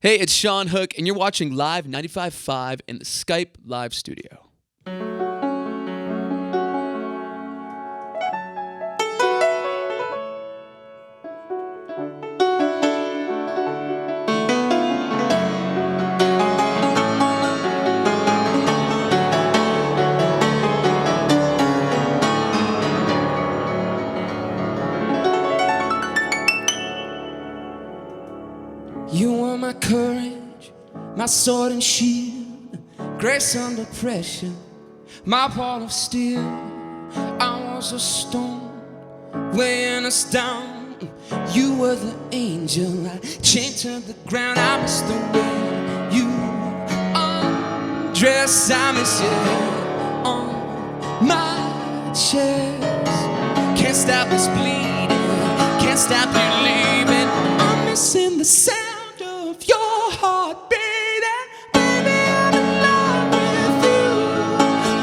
Hey, it's Sean Hook, and you're watching Live 95.5 in the Skype Live studio. You are my courage, my sword and shield, grace under pressure, my wall of steel. I was a stone weighing us down. You were the angel I chained to the ground. I miss the way you undress. I miss your hair on my chest. Can't stop this bleeding, can't stop you leaving. I'm missing the sound of your heart beating. Baby, I'm in love with you.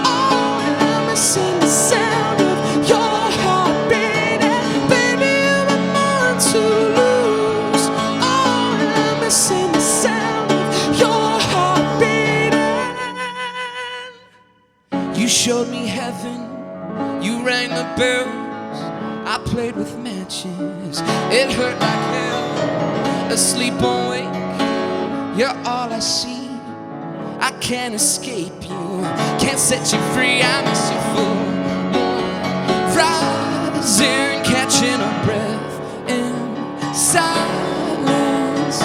Oh, I'm missing the sound of your heart beating. Baby, you're mine to lose. Oh, I'm missing the sound of your heart beating. You showed me heaven, you rang the bells. I played with matches, it hurt like hell. Asleep or awake, you're all I see. I can't escape you, can't set you free. I miss you full moon, rising, catching a breath in silence.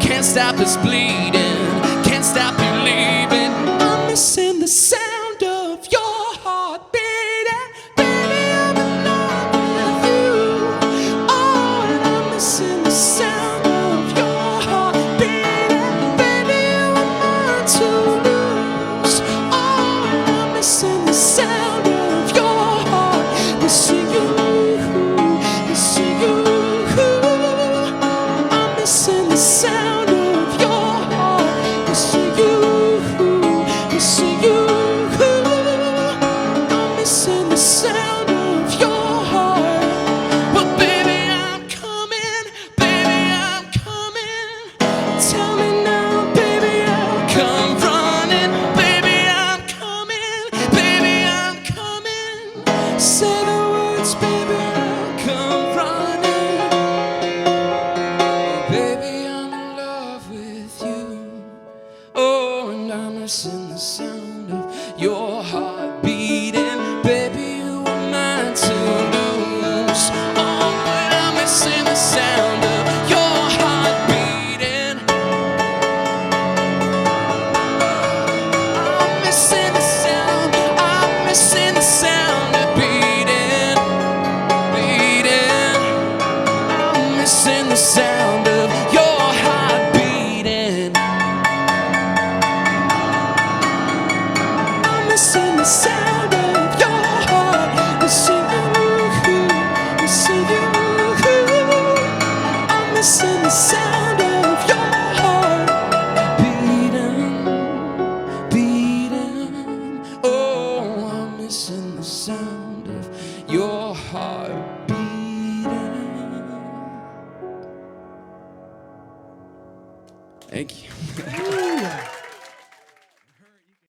Can't stop this bleeding, can't stop you leaving. I'm missing the sound of your heart beating. Baby, I'm in love with you. Oh, and I'm missing the sound of your heart beating. Baby, you were mine to lose. Oh, and I'm missing the sound of your heart. Missing you, missing you. I'm missing the sound of your heart. Missing you, missing you. I'm missing the sound of your heart. But baby, I'm coming. Baby, I'm coming. Tell me now, baby, I'll come running. Baby, I'm coming. Baby, I'm coming. Say the words, baby, I'll come running. Baby, I'm in love with you. Oh, and I'm missing the sound of your heart beating. Baby, you were mine to lose. Oh, but I'm missing the sound of your heart beating. I'm missing the sound, I'm missing the sound of beating, beating. I'm missing the sound of your heart beating. I'm missing the sound of your heart. Missing you, missing you. I'm missing the sound of your heart beating, beating. Oh, I'm missing the sound of your heart beating. Thank you.